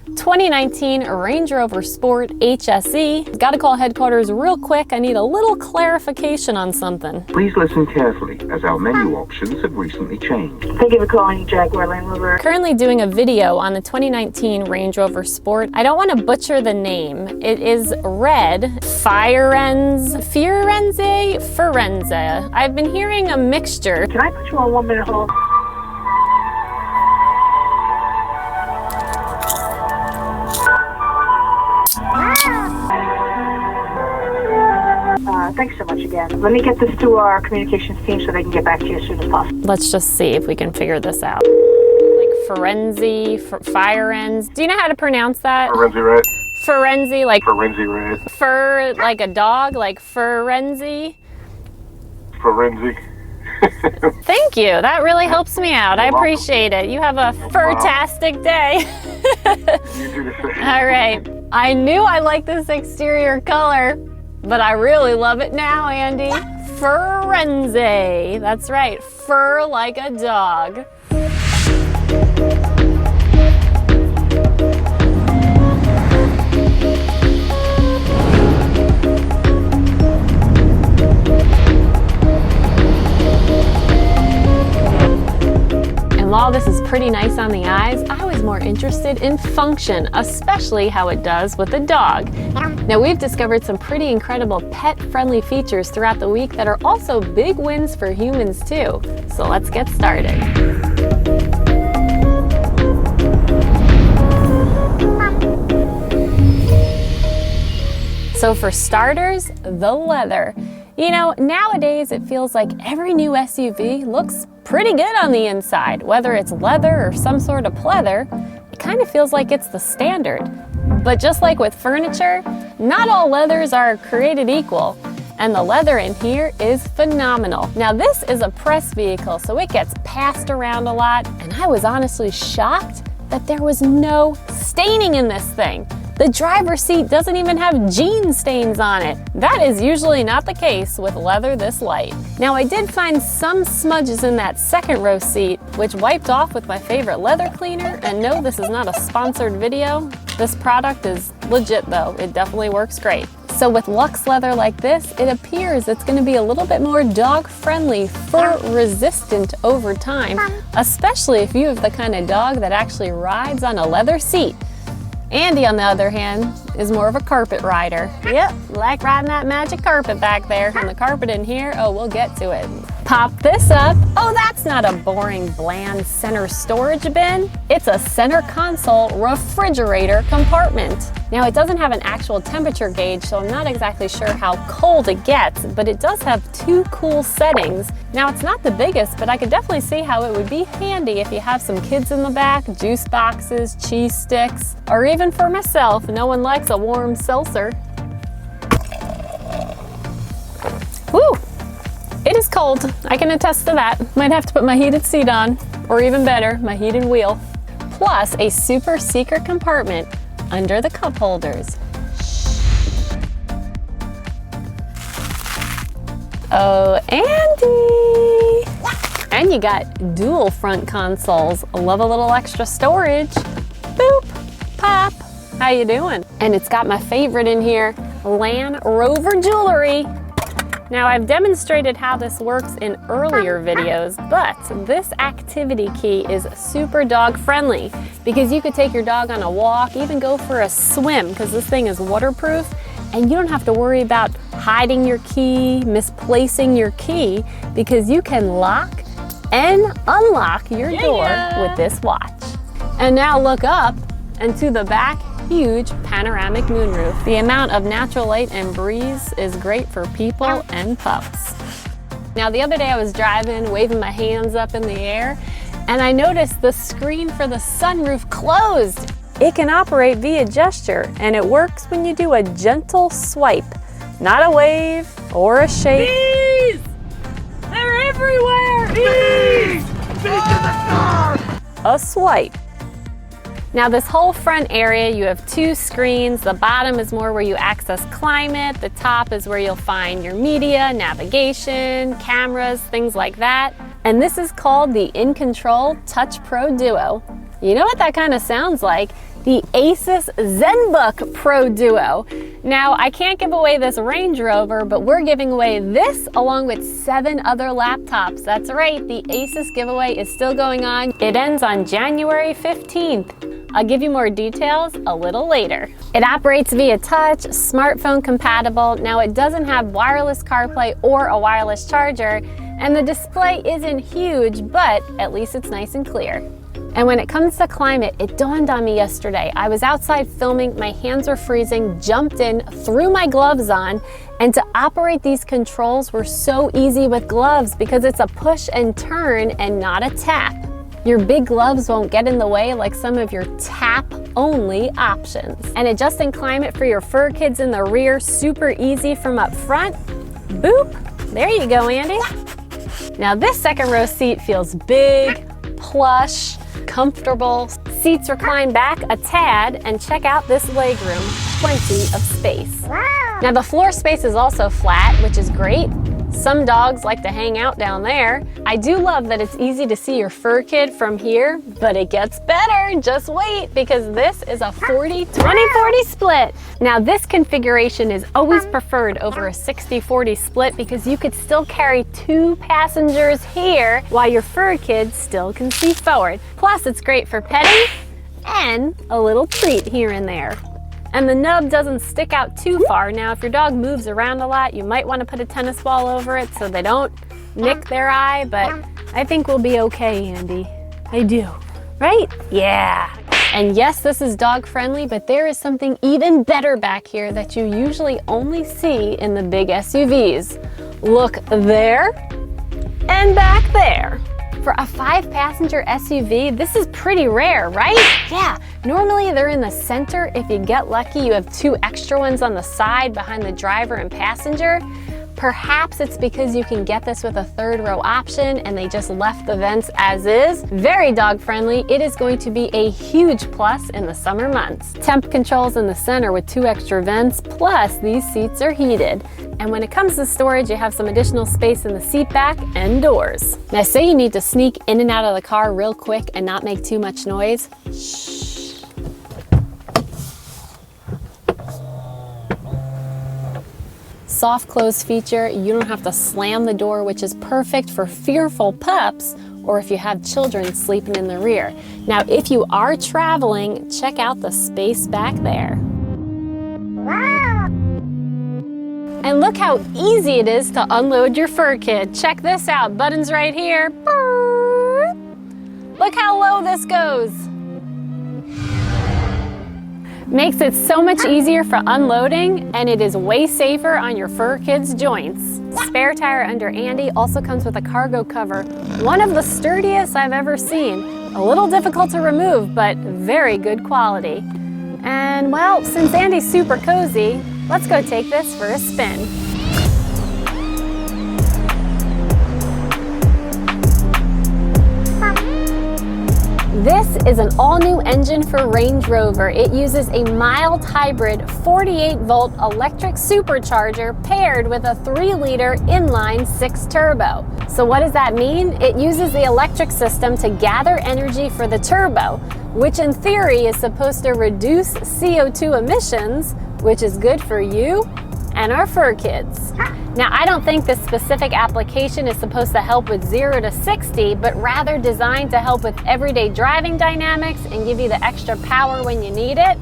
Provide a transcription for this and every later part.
2019 Range Rover Sport HSE. Gotta call headquarters real quick. I need a little clarification on something. Please listen carefully as our menu options have recently changed. Thank you for calling Jaguar Land Rover. Currently doing a video on the 2019 Range Rover Sport. I don't want to butcher the name. It is red, Firenze. I've been hearing a mixture. Can I put you on 1 minute hold? Thanks so much again. Let me get this to our communications team so they can get back to you as soon as possible. Let's just see if we can figure this out. Like Firenze. Do you know how to pronounce that? Firenze red. Firenze, like Firenze red. fur, like a dog, like Firenze. Firenze. Thank you. That really helps me out. I appreciate it. You have a fantastic day. You do the same. All right. I knew I liked this exterior color, but I really love it now, Andie. Firenze. That's right. Fur like a dog. While this is pretty nice on the eyes, I was more interested in function, especially how it does with a dog. Now, we've discovered some pretty incredible pet-friendly features throughout the week that are also big wins for humans too. So let's get started. So for starters, the leather. You know, nowadays it feels like every new SUV looks pretty good on the inside. Whether it's leather or some sort of pleather, it kind of feels like it's the standard. But just like with furniture, not all leathers are created equal. And the leather in here is phenomenal. Now this is a press vehicle, so it gets passed around a lot. And I was honestly shocked that there was no staining in this thing. The driver's seat doesn't even have jean stains on it. That is usually not the case with leather this light. Now, I did find some smudges in that second row seat, which wiped off with my favorite leather cleaner. And no, this is not a sponsored video. This product is legit though. It definitely works great. So with luxe leather like this, it appears it's going to be a little bit more dog-friendly, fur-resistant over time, especially if you have the kind of dog that actually rides on a leather seat. Andie, on the other hand, is more of a carpet rider. Yep, like riding that magic carpet back there. And the carpet in here, oh, we'll get to it. Pop this up. Oh, that's not a boring, bland center storage bin. It's a center console refrigerator compartment. Now, it doesn't have an actual temperature gauge, so I'm not exactly sure how cold it gets, but it does have two cool settings. Now, it's not the biggest, but I could definitely see how it would be handy if you have some kids in the back, juice boxes, cheese sticks, or even for myself, no one likes a warm seltzer. Woo! It is cold. I can attest to that. Might have to put my heated seat on, or even better, my heated wheel. Plus a super secret compartment under the cup holders. Oh, Andie! And you got dual front consoles. Love a little extra storage. Boop, pop. How you doing? And it's got my favorite in here, Land Rover jewelry. Now, I've demonstrated how this works in earlier videos, but this activity key is super dog friendly because you could take your dog on a walk, even go for a swim, because this thing is waterproof, and you don't have to worry about hiding your key, misplacing your key, because you can lock and unlock your door with this watch. And now look up and to the back, huge panoramic moonroof. The amount of natural light and breeze is great for people and pups. Now, the other day I was driving, waving my hands up in the air, and I noticed the screen for the sunroof closed. It can operate via gesture, and it works when you do a gentle swipe, not a wave or a shake. Bees! They're everywhere! Bees! Bees in the car! A swipe. Now, this whole front area, you have two screens. The bottom is more where you access climate. The top is where you'll find your media, navigation, cameras, things like that. And this is called the In Control Touch Pro Duo. You know what that kind of sounds like? the Asus ZenBook Pro Duo. Now, I can't give away this Range Rover, but we're giving away this along with 7 other laptops. That's right, the Asus giveaway is still going on. It ends on January 15th. I'll give you more details a little later. It operates via touch, smartphone compatible. Now, it doesn't have wireless CarPlay or a wireless charger, and the display isn't huge, but at least it's nice and clear. And when it comes to climate, it dawned on me yesterday. I was outside filming, my hands were freezing, jumped in, threw my gloves on, and to operate these controls were so easy with gloves because it's a push and turn and not a tap. Your big gloves won't get in the way like some of your tap-only options. And adjusting climate for your fur kids in the rear, super easy from up front. Boop, there you go, Andie. Now this second row seat feels big, plush, comfortable. Seats recline back a tad, and check out this legroom, plenty of space. Now the floor space is also flat, which is great. Some dogs like to hang out down there. I do love that it's easy to see your fur kid from here, but it gets better. Just wait, because this is a 40-20-40 split. Now this configuration is always preferred over a 60-40 split because you could still carry 2 passengers here while your fur kid still can see forward. Plus it's great for petting and a little treat here and there. And the nub doesn't stick out too far. Now, if your dog moves around a lot, you might want to put a tennis ball over it so they don't nick their eye, but I think we'll be okay, Andie. I do. Right? Yeah. And yes, this is dog friendly, but there is something even better back here that you usually only see in the big SUVs. Look there and back there. For a 5-passenger SUV, this is pretty rare, right? Yeah, normally they're in the center. If you get lucky, you have 2 extra ones on the side behind the driver and passenger. Perhaps it's because you can get this with a 3rd row option and they just left the vents as is. Very dog friendly. It is going to be a huge plus in the summer months. Temp controls in the center with 2 extra vents, plus these seats are heated. And when it comes to storage, you have some additional space in the seat back and doors. Now say you need to sneak in and out of the car real quick and not make too much noise. Shh. Soft close feature, you don't have to slam the door, which is perfect for fearful pups or if you have children sleeping in the rear. Now, if you are traveling, check out the space back there. And look how easy it is to unload your fur kid. Check this out, buttons right here. Look how low this goes. Makes it so much easier for unloading, and it is way safer on your fur kid's joints. Spare tire under Andie also comes with a cargo cover, one of the sturdiest I've ever seen. A little difficult to remove, but very good quality. And well, since Andie's super cozy, let's go take this for a spin. This is an all-new engine for Range Rover. It uses a mild hybrid 48-volt electric supercharger paired with a 3-liter inline 6 turbo. So what does that mean? It uses the electric system to gather energy for the turbo, which in theory is supposed to reduce CO2 emissions, which is good for you and our fur kids. Now, I don't think this specific application is supposed to help with 0 to 60, but rather designed to help with everyday driving dynamics and give you the extra power when you need it.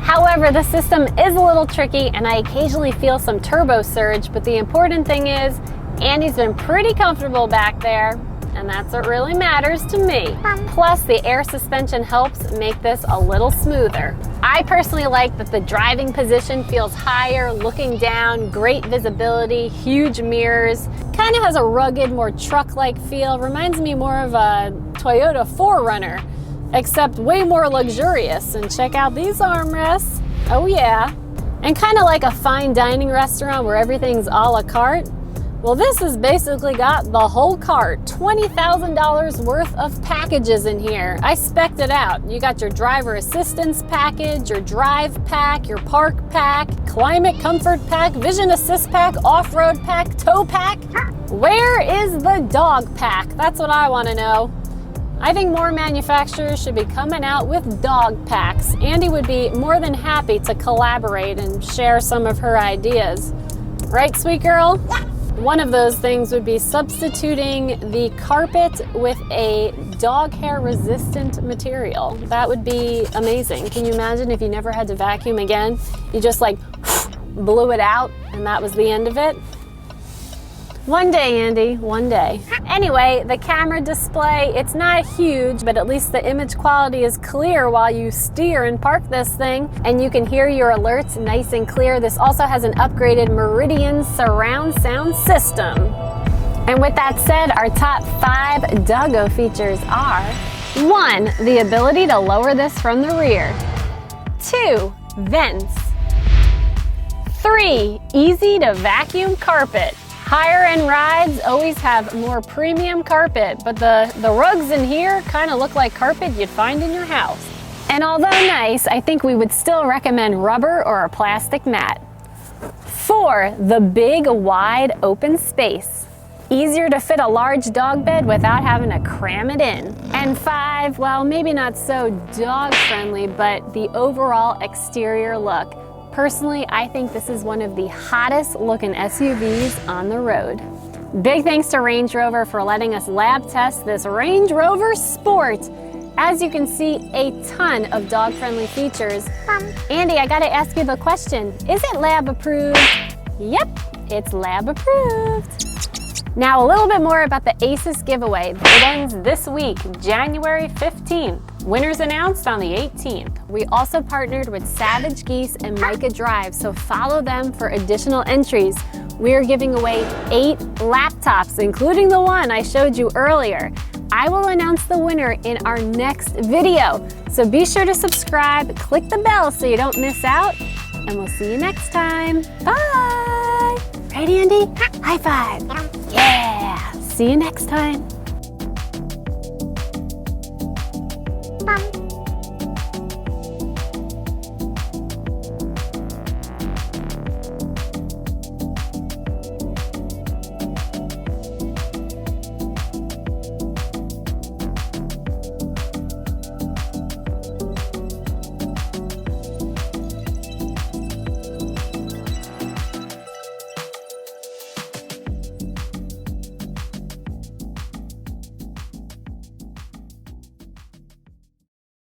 However, the system is a little tricky and I occasionally feel some turbo surge, but the important thing is Andie's been pretty comfortable back there, and that's what really matters to me. Plus, the air suspension helps make this a little smoother. I personally like that the driving position feels higher, looking down, great visibility, huge mirrors. Kind of has a rugged, more truck-like feel. Reminds me more of a Toyota 4Runner, except way more luxurious. And check out these armrests. Oh yeah. And kind of like a fine dining restaurant where everything's a la carte. Well, this has basically got the whole cart. $20,000 worth of packages in here. I spec'd it out. You got your driver assistance package, your drive pack, your park pack, climate comfort pack, vision assist pack, off-road pack, tow pack. Where is the dog pack? That's what I want to know. I think more manufacturers should be coming out with dog packs. Andie would be more than happy to collaborate and share some of her ideas. Right, sweet girl? One of those things would be substituting the carpet with a dog hair resistant material. That would be amazing. Can you imagine if you never had to vacuum again? You just like blew it out and that was the end of it? One day, Andie, one day. Anyway, the camera display, it's not huge, but at least the image quality is clear while you steer and park this thing, and you can hear your alerts nice and clear. This also has an upgraded Meridian surround sound system. And with that said, our top 5 doggo features are: 1, the ability to lower this from the rear. 2, vents. 3, easy to vacuum carpet. Higher end rides always have more premium carpet, but the rugs in here kind of look like carpet you'd find in your house. And although nice, I think we would still recommend rubber or a plastic mat. 4, the big wide open space. Easier to fit a large dog bed without having to cram it in. And 5, well, maybe not so dog friendly, but the overall exterior look. Personally, I think this is one of the hottest looking SUVs on the road. Big thanks to Range Rover for letting us lab test this Range Rover Sport. As you can see, a ton of dog-friendly features. Andie, I gotta ask you the question, is it lab approved? Yep, it's lab approved. Now a little bit more about the ASUS giveaway. It ends this week, January 15th. Winners announced on the 18th. We also partnered with Savage Geese and Micah Drive, so follow them for additional entries. We are giving away 8 laptops, including the one I showed you earlier. I will announce the winner in our next video. So be sure to subscribe, click the bell so you don't miss out, and we'll see you next time. Bye! Ready, Andie? High five! Yeah! See you next time. Bum.